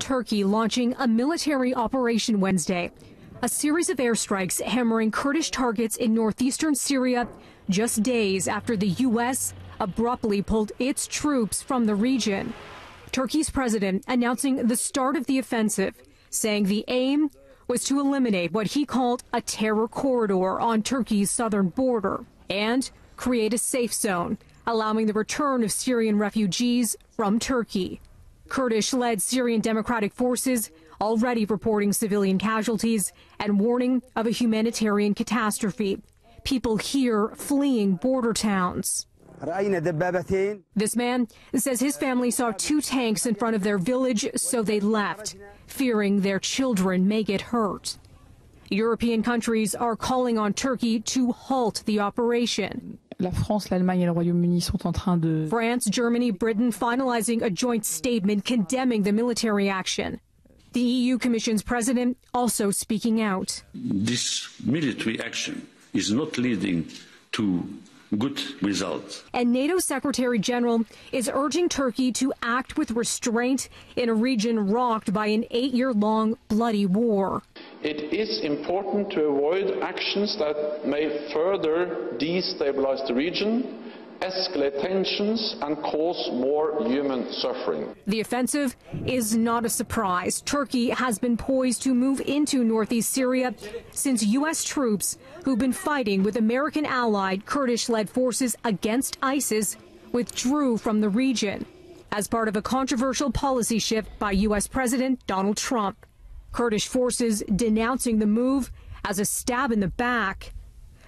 Turkey launching a military operation Wednesday. A series of airstrikes hammering Kurdish targets in northeastern Syria just days after the U.S. abruptly pulled its troops from the region. Turkey's president announcing the start of the offensive, saying the aim was to eliminate what he called a terror corridor on Turkey's southern border and create a safe zone, allowing the return of Syrian refugees from Turkey. Kurdish-led Syrian Democratic Forces already reporting civilian casualties and warning of a humanitarian catastrophe. People here fleeing border towns. This man says his family saw 2 tanks in front of their village, so they left, fearing their children may get hurt. European countries are calling on Turkey to halt the operation. La France, l'Allemagne et le Royaume-Uni sont en train de... France, Germany, Britain finalizing a joint statement condemning the military action. The EU Commission's president also speaking out. This military action is not leading to good results. And NATO Secretary General is urging Turkey to act with restraint in a region rocked by an 8-year-long bloody war. It is important to avoid actions that may further destabilize the region, escalate tensions and cause more human suffering. The offensive is not a surprise. Turkey has been poised to move into northeast Syria since U.S. troops who've been fighting with American-allied Kurdish-led forces against ISIS withdrew from the region as part of a controversial policy shift by U.S. President Donald Trump. Kurdish forces denouncing the move as a stab in the back.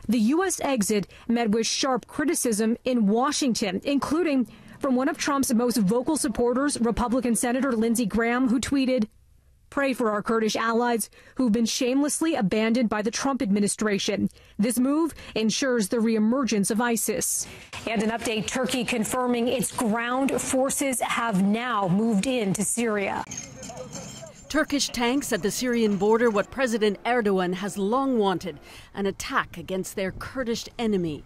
The U.S. exit met with sharp criticism in Washington, including from one of Trump's most vocal supporters, Republican Senator Lindsey Graham, who tweeted, "Pray for our Kurdish allies who've been shamelessly abandoned by the Trump administration. This move ensures the reemergence of ISIS." And an update, Turkey confirming its ground forces have now moved into Syria. Turkish tanks at the Syrian border, what President Erdogan has long wanted, an attack against their Kurdish enemy.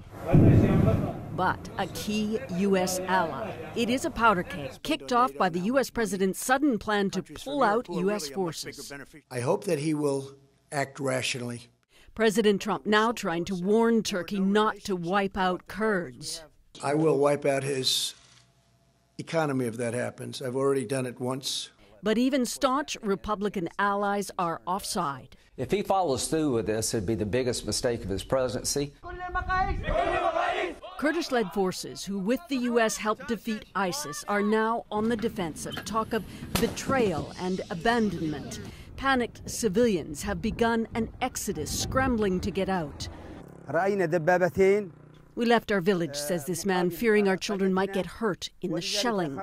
But a key U.S. ally. It is a powder keg kicked off by the U.S. president's sudden plan to pull out U.S. forces. I hope that he will act rationally. President Trump now trying to warn Turkey not to wipe out Kurds. I will wipe out his economy if that happens. I've already done it once. But even staunch Republican allies are offside. If he follows through with this, it'd be the biggest mistake of his presidency. Kurdish-led forces who, with the U.S., helped defeat ISIS, are now on the defensive. Talk of betrayal and abandonment. Panicked civilians have begun an exodus, scrambling to get out. We left our village, says this man, fearing our children might get hurt in the shelling.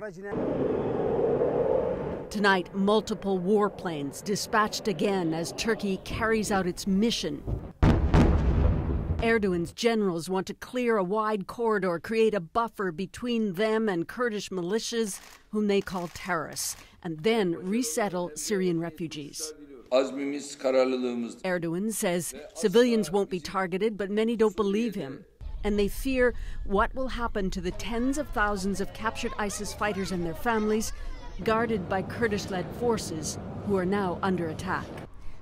Tonight, multiple warplanes dispatched again as Turkey carries out its mission. Erdogan's generals want to clear a wide corridor, create a buffer between them and Kurdish militias, whom they call terrorists, and then resettle Syrian refugees. Erdogan says civilians won't be targeted, but many don't believe him. And they fear what will happen to the tens of thousands of captured ISIS fighters and their families, guarded by Kurdish-led forces who are now under attack.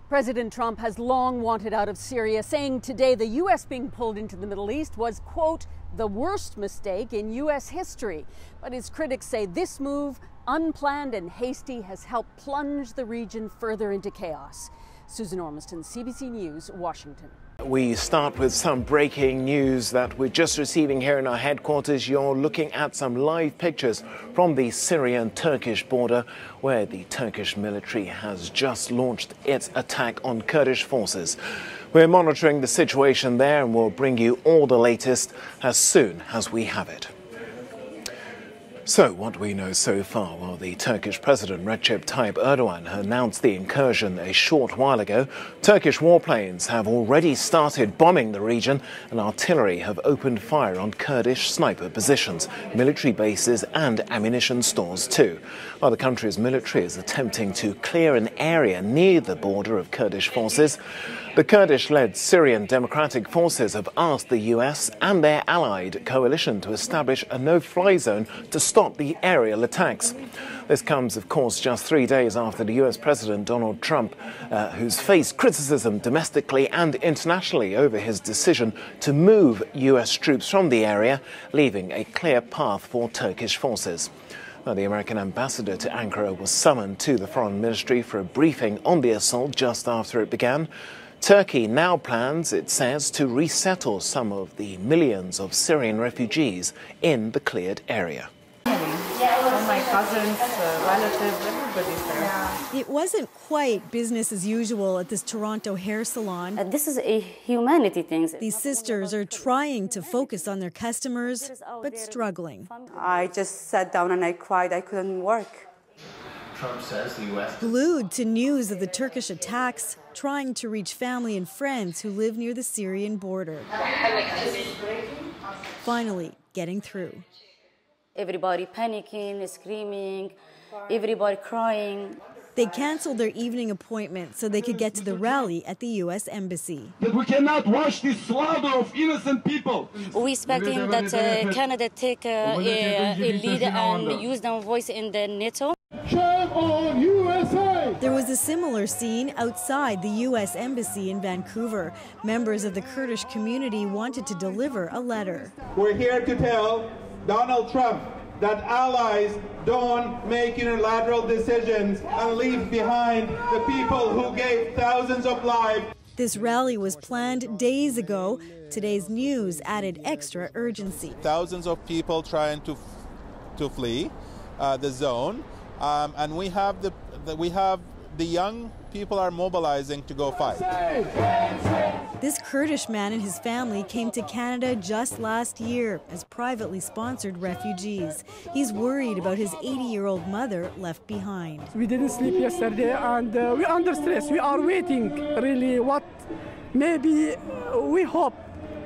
President Trump has long wanted out of Syria, saying today the U.S. being pulled into the Middle East was, quote, the worst mistake in U.S. history. But his critics say this move, unplanned and hasty, has helped plunge the region further into chaos. Susan Ormiston, CBC News, Washington. We start with some breaking news that we're just receiving here in our headquarters. You're looking at some live pictures from the Syrian-Turkish border, where the Turkish military has just launched its attack on Kurdish forces. We're monitoring the situation there and we'll bring you all the latest as soon as we have it. So, what do we know so far? Well, the Turkish President Recep Tayyip Erdogan announced the incursion a short while ago. Turkish warplanes have already started bombing the region, and artillery have opened fire on Kurdish sniper positions, military bases and ammunition stores too. While the country's military is attempting to clear an area near the border of Kurdish forces, the Kurdish-led Syrian Democratic Forces have asked the US and their allied coalition to establish a no-fly zone to stop the aerial attacks. This comes, of course, just 3 days after the US President Donald Trump, who's faced criticism domestically and internationally over his decision to move US troops from the area, leaving a clear path for Turkish forces. Well, the American ambassador to Ankara was summoned to the Foreign Ministry for a briefing on the assault just after it began. Turkey now plans, it says, to resettle some of the millions of Syrian refugees in the cleared area. All my cousins, relatives, everybody's there. It wasn't quite business as usual at this Toronto hair salon. This is a humanity thing. These sisters are trying to focus on their customers, but struggling. I just sat down and I cried. I couldn't work. Trump says the U.S. Glued to news of the Turkish attacks, trying to reach family and friends who live near the Syrian border. Finally, getting through. Everybody panicking, screaming, everybody crying. They canceled their evening appointment so they could get to the rally at the U.S. Embassy. That we cannot watch this slaughter of innocent people. We're expecting that Canada take a lead and use their voice in the NATO. Shame on USA! There was a similar scene outside the U.S. Embassy in Vancouver. Members of the Kurdish community wanted to deliver a letter. We're here to tell Donald Trump that allies don't make unilateral decisions and leave behind the people who gave thousands of lives. This rally was planned days ago. Today's news added extra urgency. Thousands of people trying to flee the zone, and we have the young people are mobilizing to go fight. This Kurdish man and his family came to Canada just last year as privately sponsored refugees. He's worried about his 80-year-old mother left behind. We didn't sleep yesterday and we're under stress. We are waiting, really, maybe we hope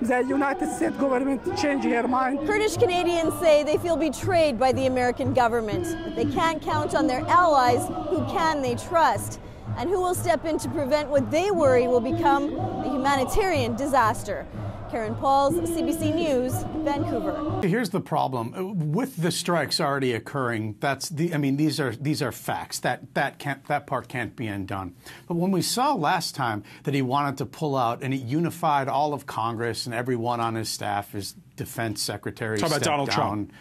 the United States government change their mind. Kurdish Canadians say they feel betrayed by the American government. They can't count on their allies. Who can they trust? And who will step in to prevent what they worry will become a humanitarian disaster? Karen Pauls, CBC News, Vancouver. Here's the problem with the strikes already occurring. These are facts. That part can't be undone. But when we saw last time that he wanted to pull out and he unified all of Congress and everyone on his staff, his defense secretary, talk about Donald Trump.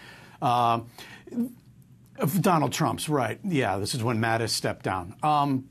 Donald Trump's right. Yeah, this is when Mattis stepped down.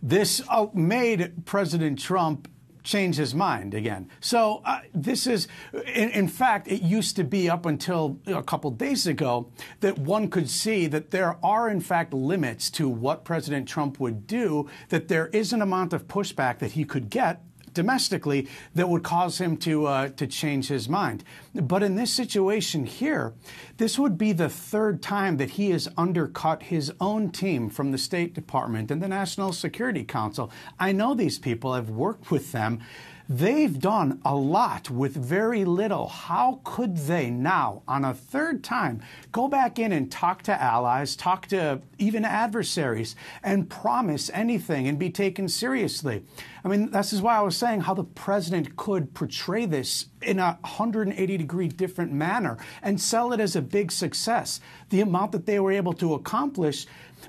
This made President Trump change his mind again. So this is, in fact, it used to be up until a couple days ago that one could see that there are, in fact, limits to what President Trump would do, that there is an amount of pushback that he could get domestically that would cause him to change his mind. But in this situation here, this would be the third time that he has undercut his own team from the State Department and the National Security Council. I know these people. I've worked with them. They've done a lot with very little. How could they now, on a third time, go back in and talk to allies, talk to even adversaries, and promise anything and be taken seriously? I mean, this is why I was saying how the president could portray this in a 180-degree different manner and sell it as a big success. The amount that they were able to accomplish.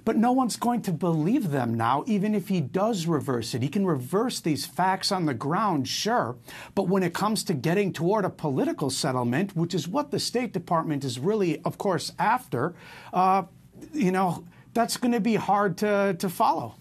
But no one's going to believe them now, even if he does reverse it. He can reverse these facts on the ground, sure. But when it comes to getting toward a political settlement, which is what the State Department is really, of course, after, that's going to be hard to follow.